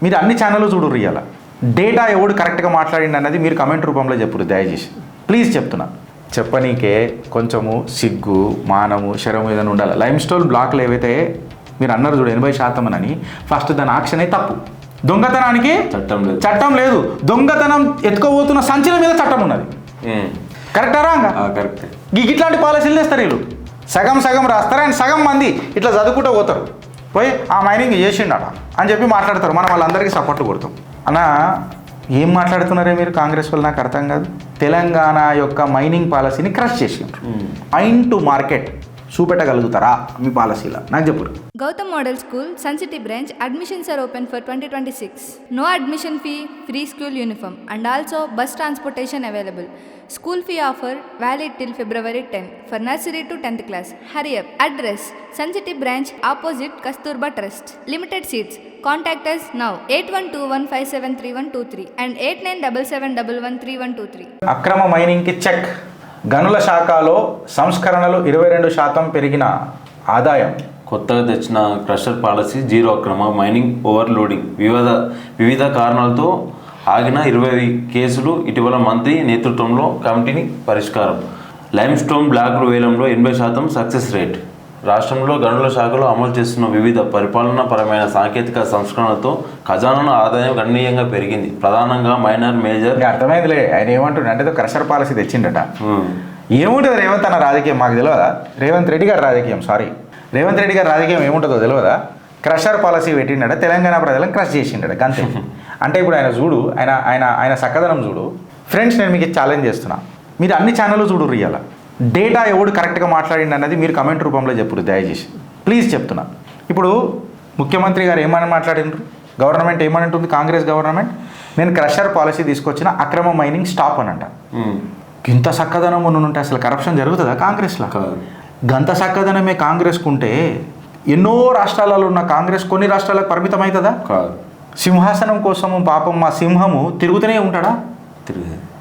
మీరు అన్ని ఛానళ్ళు చూడరు ఇవాళ. డేటా ఎవడు కరెక్ట్గా మాట్లాడిండి అన్నది మీరు కమెంట్ రూపంలో చెప్పురు దయచేసి, ప్లీజ్ చెప్తున్నా. చెప్పనీకే కొంచెము సిగ్గు, మానము, శరము ఏదైనా ఉండాలి. లైమ్ స్టోన్ బ్లాక్లు ఏవైతే మీరు అన్నారు చూడు 80% అని, ఫస్ట్ దాని ఆక్షనే తప్పు. దొంగతనానికి చట్టం లేదు. దొంగతనం ఎత్తుకోబోతున్న సంచుల మీద చట్టం ఉన్నది. కరెక్టా రాంగా? కరెక్ట్. ఇట్లాంటి పాలసీలు తెస్తారు వీళ్ళు. సగం సగం రాస్తారు అండ్ సగం మంది ఇట్లా చదువుకుంటూ పోతారు. పోయి ఆ మైనింగ్ చేసిండట అని చెప్పి మాట్లాడతారు. మనం వాళ్ళందరికీ సపోర్ట్ కొడతాం. అన్న ఏం మాట్లాడుతున్నారే మీరు కాంగ్రెస్ వాళ్ళు, నాకు అర్థం కాదు. తెలంగాణ యొక్క మైనింగ్ పాలసీని క్రష్ చేసిండ్రు. మైన్ టు మార్కెట్ చూపెట్టగలుగుతారా మీ పాలసీలో? నాకు చెప్పు. Gautam Model School, Sun City branch, admissions are open for 2026. No admission fee, free school uniform and also bus transportation available. School fee offer valid till February 10 for nursery to 10th class. Hurry up. Address: Sun City branch opposite Kasturba Trust. Limited seats. Contact us now 8121573123 and 8977113123. అక్రమ మైనింగ్కి check. గనుల శాఖలో సంస్కరణలు 22% పెరిగిన ఆదాయం. కొత్తగా తెచ్చిన crusher policy zero అక్రమ mining overloading వివిధ కారణాలతో ఆగిన 20 కేసులు ఇటీవల మంత్రి నేతృత్వంలో కమిటీని పరిష్కారం. లైమ్ స్టోన్ బ్లాకుల వేలంలో 80% సక్సెస్ రేట్. రాష్ట్రంలో గనుల శాఖలో అమలు చేస్తున్న వివిధ పరిపాలనా పరమైన సాంకేతిక సంస్కరణలతో ఖజానా ఆదాయం గణనీయంగా పెరిగింది. ప్రధానంగా మైనర్ మేజర్. అర్థమైందిలే ఆయన ఏమంటుండే అంటే క్రషర్ పాలసీ తెచ్చిండట. ఏముంటుంది రేవంత్ అన్న రాజకీయం మాకు తెలియదా? రేవంత్ రెడ్డి గారి రాజకీయం ఏముంటుందో తెలియదా? క్రషర్ పాలసీ పెట్టిండట, తెలంగాణ ప్రజలను క్రష్ చేసిండట అంతే. అంటే ఇప్పుడు ఆయన చూడు, ఆయన చక్కదనం చూడు. ఫ్రెండ్స్, నేను మీకు ఛాలెంజ్ చేస్తున్నా, మీరు అన్ని ఛానళ్ళు చూడరు ఇవాళ. డేటా ఎవడు కరెక్ట్గా మాట్లాడిండి అన్నది మీరు కమెంట్ రూపంలో చెప్పురు దయచేసి, ప్లీజ్ చెప్తున్నా. ఇప్పుడు ముఖ్యమంత్రి గారు ఏమని మాట్లాడినారు? గవర్నమెంట్ ఏమనంటుంది? కాంగ్రెస్ గవర్నమెంట్ నేను క్రషర్ పాలసీ తీసుకొచ్చిన, అక్రమ మైనింగ్ స్టాప్ అని అంట. ఇంత చక్కదనం ఉంటే అసలు కరప్షన్ జరుగుతుందా కాంగ్రెస్లో? గంత చక్కదనమే కాంగ్రెస్కు ఉంటే ఎన్నో రాష్ట్రాలలో ఉన్న కాంగ్రెస్ కొన్ని రాష్ట్రాలకు పరిమితం అవుతుందా? సింహాసనం కోసము పాపం మా సింహము తిరుగుతూనే ఉంటాడా?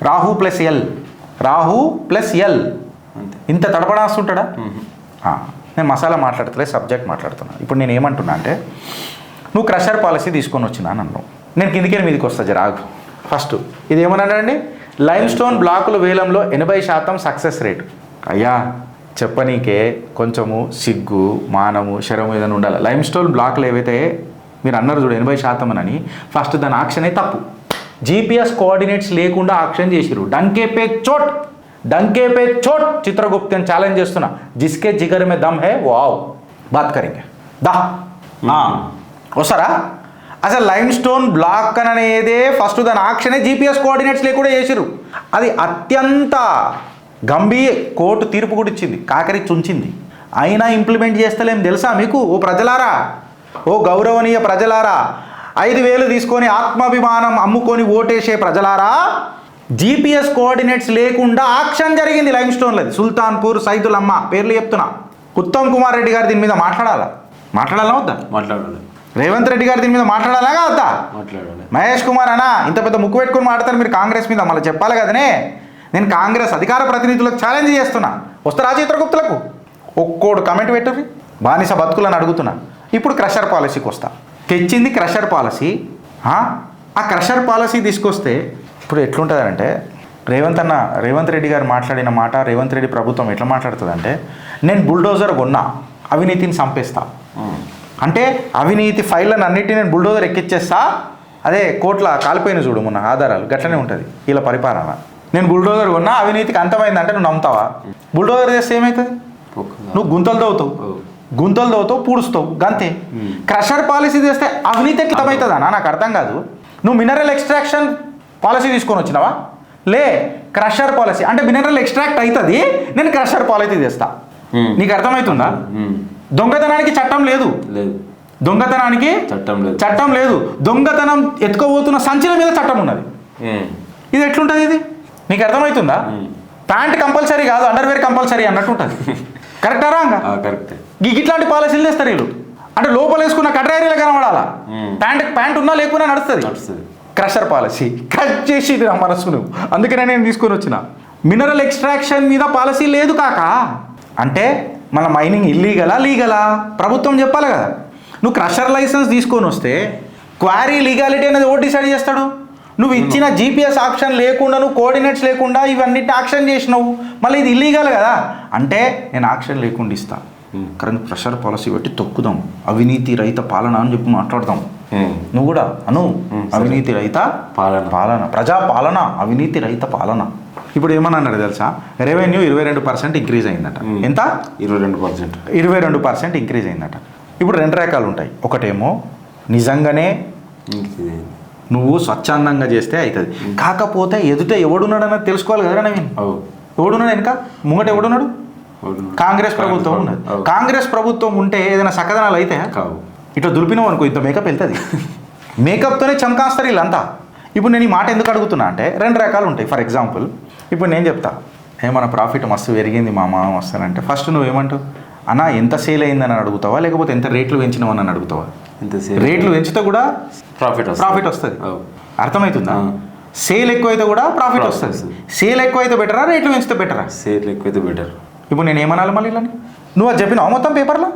రాహు ప్లస్ ఎల్ ఇంత తడపడాస్తుంటాడా? నేను మసాలా మాట్లాడతలే, సబ్జెక్ట్ మాట్లాడుతున్నా. ఇప్పుడు నేను ఏమంటున్నా అంటే, నువ్వు క్రషర్ పాలసీ తీసుకొని వచ్చినా నన్ను, నేను కిందికి మీదకి వస్తా జరాగు. ఫస్ట్ ఇది ఏమన్నాడండి? లైమ్ స్టోన్ బ్లాకుల వేలంలో 80% సక్సెస్ రేటు. అయ్యా చెప్పనీకే కొంచెము సిగ్గు, మానము, శరము ఏదైనా ఉండాలి. లైమ్ స్టోన్ బ్లాక్లు ఏవైతే మీరు అన్నారు చూడు 80% అని, ఫస్ట్ దాని ఆక్షనే తప్పు. GPS కోఆర్డినేట్స్ లేకుండా ఆక్షన్ చేసిరు. డంకే పే చోట్ చిత్రగుప్తని ఛాలెంజ్ చేస్తున్నా. జిస్కే జిగర్ మే దమ్ హే वो आओ बात करेंगे దా వస్తారా? అసలు లైమ్ స్టోన్ బ్లాక్ అనేదే ఫస్ట్ దాని ఆక్షనే GPS కోఆర్డినేట్స్ లేకుండా చేసిరు. అది అత్యంత గంభీర కోర్టు తీర్పు కూడా ఇచ్చింది, కాకరి చుంచింది. అయినా ఇంప్లిమెంట్ చేస్తలేం తెలుసా మీకు? ఓ ప్రజలారా, ఓ గౌరవనీయ ప్రజలారా, 5,000 తీసుకొని ఆత్మాభిమానం అమ్ముకొని ఓటేసే ప్రజలారా, GPS కోఆర్డినేట్స్ లేకుండా ఆక్షన్ జరిగింది లైమ్ స్టోన్లది. సుల్తాన్పూర్, సైదులమ్మ పేర్లు చెప్తున్నా. ఉత్తమ్ కుమార్ రెడ్డి గారు దీని మీద మాట్లాడాలా వద్దా? మాట్లాడాలి. రేవంత్ రెడ్డి గారు దీని మీద మాట్లాడాలా వద్దా? మాట్లాడాలి. మహేష్ కుమార్ అన్న ఇంత పెద్ద ముక్కు పెట్టుకొని మాట్లాడతారు మీరు కాంగ్రెస్ మీద, మళ్ళీ చెప్పాలి కదనే. నేను కాంగ్రెస్ అధికార ప్రతినిధులకు ఛాలెంజ్ చేస్తున్నా, వస్తారా చిత్రగుప్తులకు? ఒక్కోడు కమెంట్ పెట్టుర్రి, బానిస బతుకులని అడుగుతున్నా. ఇప్పుడు క్రషర్ పాలసీకి వస్తా. తెచ్చింది క్రషర్ పాలసీ. ఆ క్రషర్ పాలసీ తీసుకొస్తే ఇప్పుడు ఎట్లుంటుందంటే, రేవంత్ రెడ్డి గారు మాట్లాడిన మాట, రేవంత్ రెడ్డి ప్రభుత్వం ఎట్లా మాట్లాడుతుందంటే, నేను బుల్డోజర్ కొన్నా, అవినీతిని చంపేస్తా అంటే, అవినీతి ఫైళ్ళని అన్నిటిని నేను బుల్డోజర్ ఎక్కిచ్చేస్తా. అదే కోట్ల కాలిపోయిన చూడు మొన్న ఆధారాలు, గట్లనే ఉంటుంది వీళ్ళ పరిపాలన. నేను బుల్డోజర్ కొన్నా, అవినీతికి అంతమైందంటే నువ్వు నమ్ముతావా? బుల్డోజర్ చేస్తే ఏమవుతుంది? నువ్వు గుంతలు తవ్వుతావు, పూడుస్తావు, గంతే. క్రషర్ పాలసీ చేస్తే అవినీతి ఎట్లమవుతుందా? నాకు అర్థం కాదు. నువ్వు మినరల్ ఎక్స్ట్రాక్షన్ పాలసీ తీసుకొని వచ్చినావా? లే, క్రషర్ పాలసీ అంటే మినరల్ ఎక్స్ట్రాక్ట్ అవుతుంది, నేను క్రషర్ పాలసీ చేస్తా. నీకు అర్థమవుతుందా? దొంగతనానికి చట్టం లేదు. దొంగతనానికి చట్టం లేదు. దొంగతనం ఎత్తుకోబోతున్న సంచుల మీద చట్టం ఉన్నది. ఇది ఎట్లుంటుంది? ఇది నీకు అర్థమవుతుందా? ప్యాంట్ కంపల్సరీ కాదు, అండర్వేర్ కంపల్సరీ అన్నట్టు ఉంటుంది. కరెక్టా రాంగా? కరెక్ట్. ఇట్లాంటి పాలసీలు తెస్తారు వీళ్ళు. అంటే లోపల వేసుకున్న కట్రారీలు కనబడాలా, ప్యాంట్ ఉన్నా లేకున్నా నడుస్తుంది. క్రషర్ పాలసీ కట్ చేసి నా మనసు నువ్వు, అందుకనే నేను తీసుకొని వచ్చిన. మినరల్ ఎక్స్ట్రాక్షన్ మీద పాలసీ లేదు కాక అంటే మన మైనింగ్ ఇల్లీగలా లీగలా ప్రభుత్వం చెప్పాలి కదా. నువ్వు క్రషర్ లైసెన్స్ తీసుకొని వస్తే క్వారీ లీగాలిటీ అనేది ఓటు డిసైడ్ చేస్తాడు. నువ్వు ఇచ్చిన జీపీఎస్ ఆప్షన్ లేకుండా, నువ్వు కోఆర్డినేట్స్ లేకుండా ఇవన్నిటిని యాక్షన్ చేసినావు, మళ్ళీ ఇది ఇల్లీగల్ కదా అంటే నేను యాక్షన్ లేకుండా ఇస్తా. కానీ ప్రెషర్ పాలసీ పెట్టి తొక్కుదాం, అవినీతి రహిత పాలన అని చెప్పి మాట్లాడదాం. నువ్వు కూడా అను, అవినీతి రహిత పాలన, ప్రజా పాలన, అవినీతి రహిత పాలన. ఇప్పుడు ఏమన్నా అన్నాడు తెలుసా, రెవెన్యూ 22% ఇంక్రీజ్ అయిందట. ఎంత? 22% ఇంక్రీజ్ అయిందట. ఇప్పుడు 2 రకాలు ఉంటాయి. ఒకటేమో నిజంగానే నువ్వు స్వచ్ఛందంగా చేస్తే అవుతుంది, కాకపోతే ఎదుట ఎవడున్నాడు అన్నది తెలుసుకోవాలి కదా నవీన్. ఎవడున్నాడు వెనక, ముంగట ఎవడున్నాడు? కాంగ్రెస్ ప్రభుత్వం ఉన్నది. కాంగ్రెస్ ప్రభుత్వం ఉంటే ఏదైనా సకదనాలు అయితే ఇట్లా దులిపినావు అనుకో, ఇంత మేకప్ వెళ్తుంది. మేకప్తోనే చమకాస్తారు వీళ్ళంతా. ఇప్పుడు నేను ఈ మాట ఎందుకు అడుగుతున్నా అంటే 2 రకాలు ఉంటాయి. ఫర్ ఎగ్జాంపుల్ ఇప్పుడు నేను చెప్తా, ఏమన్నా ప్రాఫిట్ మస్తు పెరిగింది మా మామ వస్తానంటే ఫస్ట్ నువ్వేమంటావు, అన్న ఎంత సేల్ అయిందని అడుగుతావా, లేకపోతే ఎంత రేట్లు పెంచినావని అని అడుగుతావా? రేట్లు పెంచితే కూడా ప్రాఫిట్ వస్తుంది. అర్థమవుతుందా? సేల్ ఎక్కువైతే కూడా ప్రాఫిట్ వస్తుంది. సేల్ ఎక్కువైతే బెటరా, రేట్లు పెంచితే బెటరా? సేల్ ఎక్కువైతే బెటర్. ఇప్పుడు నేను ఏమనాలి మళ్ళీ ఇలా? నువ్వు అది చెప్పినావు మొత్తం పేపర్లో?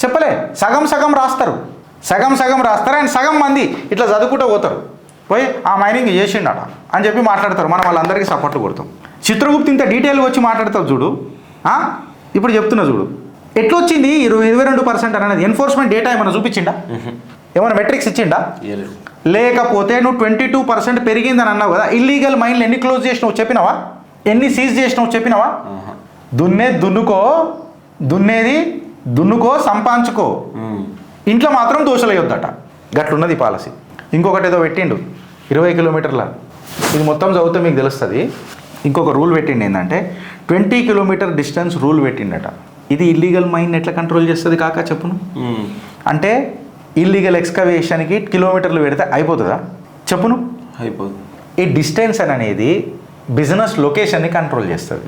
చెప్పలే. సగం రాస్తారు అండ్ సగం మంది ఇట్లా చదువుకుంటూ పోతారు, పోయి ఆ మైనింగ్ చేసిండట అని చెప్పి మాట్లాడతారు. మనం వాళ్ళందరికీ సపోర్ట్లు కొడతాం. చిత్రగుప్తి ఇంత డీటెయిల్గా వచ్చి మాట్లాడతావు చూడు. ఇప్పుడు చెప్తున్నా చూడు, ఎట్లా వచ్చింది 22% అనేది? ఎన్ఫోర్స్మెంట్ డేటా ఏమైనా చూపించిండా? ఏమైనా మెట్రిక్స్ ఇచ్చిండా? లేకపోతే నువ్వు 22% పెరిగిందని అన్నావు కదా, ఇల్లీగల్ మైన్లు ఎన్ని క్లోజ్ చేసినావు చెప్పినావా? ఎన్ని సీజ్ చేసినావు చెప్పినావా? దున్నేది దున్నుకో, సంపాదించుకో, ఇంట్లో మాత్రం దోషలు వేయొద్దట. గట్లున్నది పాలసీ. ఇంకొకటి ఏదో పెట్టిండు 20 కిలోమీటర్ల, ఇది మొత్తం చదివితే మీకు తెలుస్తుంది. ఇంకొక రూల్ పెట్టిండు ఏంటంటే 20 కిలోమీటర్ డిస్టెన్స్ రూల్ పెట్టిండట. ఇది ఇల్లీగల్ మైన్ ఎట్లా కంట్రోల్ చేస్తుంది కాక చెప్పును? అంటే ఇల్లీగల్ ఎక్స్కవేషన్కి కిలోమీటర్లు పెడితే అయిపోతుందా చెప్పును? అయిపోతుంది. ఈ డిస్టెన్స్ అనేది బిజినెస్ లొకేషన్ని కంట్రోల్ చేస్తుంది.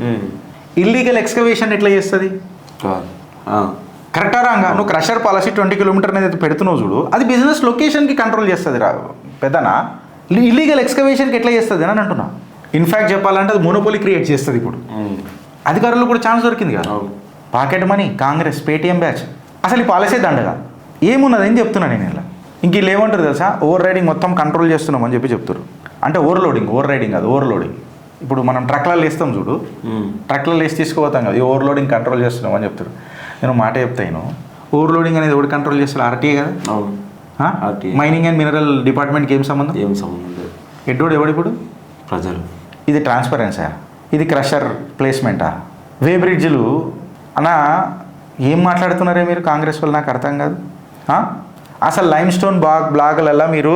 ఇల్లీగల్ ఎక్స్కవేషన్ ఎట్లా చేస్తుంది? కరెక్టా రాంగా? నువ్వు క్రషర్ పాలసీ 20 కిలోమీటర్ అనేది పెడుతున్నావు చూడు, అది బిజినెస్ లొకేషన్కి కంట్రోల్ చేస్తుంది రా పెద్దనా. ఇల్లీగల్ ఎక్స్కవేషన్కి ఎట్లా చేస్తుంది అని అంటున్నా. ఇన్ఫ్యాక్ట్ చెప్పాలంటే అది మోనోపోలీ క్రియేట్ చేస్తుంది. ఇప్పుడు అధికారులు కూడా ఛాన్స్ దొరికింది కదా. Pocket money, Congress, Paytm batch, అసలు ఈ పాలసీ దండగా ఏమున్నదని చెప్తున్నా నేను. ఇలా ఇంక వీళ్ళు ఏమంటారు తెలుసా, ఓవర్ రైడింగ్ మొత్తం కంట్రోల్ చేస్తున్నాం అని చెప్పి చెప్తారు. అంటే ఓవర్ రైడింగ్ కాదు, ఓవర్ లోడింగ్. ఇప్పుడు మనం ట్రక్లలో వేస్తాం చూడు, ట్రక్లలో వేసి తీసుకుపోతాం కదా, ఈ ఓవర్ లోడింగ్ కంట్రోల్ చేస్తున్నాం అని చెప్తారు. నేను మాట చెప్తాను, ఓవర్ లోడింగ్ అనేది ఎవడు కంట్రోల్ చేస్తారు? ఆర్టీఏ కదా. మైనింగ్ అండ్ మినరల్ డిపార్ట్మెంట్కి ఏం సంబంధం లేదు. ఎడ్డోడు ఎవడిప్పుడు? ప్రజలు. ఇది ట్రాన్స్పరెన్సా? ఇది క్రషర్ ప్లేస్మెంటా? వే బ్రిడ్జ్లు అన్నా ఏం మాట్లాడుతున్నారే మీరు కాంగ్రెస్ వాళ్ళు? నాకు అర్థం కాదు. అసలు లైమ్ స్టోన్ బ్లాగులలో మీరు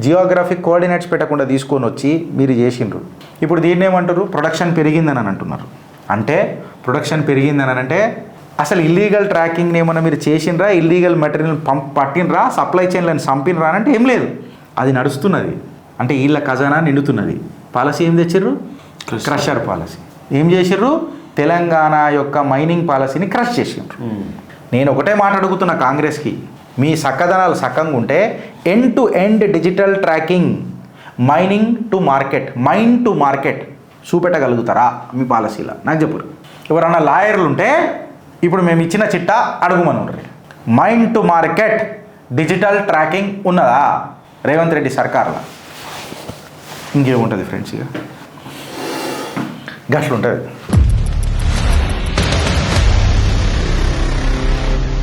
జియోగ్రఫిక్ కోఆర్డినేట్స్ పెట్టకుండా తీసుకొని వచ్చి మీరు చేసిండ్రు. ఇప్పుడు దీన్ని ఏమంటారు? ప్రొడక్షన్ పెరిగిందని అని అంటున్నారు. అంటే ప్రొడక్షన్ పెరిగిందని అంటే అసలు ఇల్లీగల్ ట్రాకింగ్ని ఏమన్నా మీరు చేసిండ్రా? ఇల్లీగల్ మెటీరియల్ పట్టినరా? సప్లై చైన్లను చంపినరా అంటే ఏం లేదు, అది నడుస్తున్నది. అంటే వీళ్ళ ఖజానా నిండుతున్నది. పాలసీ ఏం తెచ్చిర్రు? Crusher policy. ఏం చేసిర్రు? తెలంగాణ యొక్క మైనింగ్ పాలసీని క్రష్ చేసిండ్రు. నేను ఒకటే మాట అడుగుతున్నా కాంగ్రెస్కి, మీ సక్కదనాలు సక్కంగా ఉంటే end to end digital tracking, mining to market చూపెట్టగలుగుతారా మీ పాలసీలో? నాకు చెప్పు. ఎవరన్నా లాయర్లు ఉంటే ఇప్పుడు మేము ఇచ్చిన చిట్టా అడుగుమని, mine to market digital tracking ఉన్నదా రేవంత్ రెడ్డి సర్కార్లో? ఇంకేముంటుంది ఫ్రెండ్స్? ఇక గట్లుంటుంది.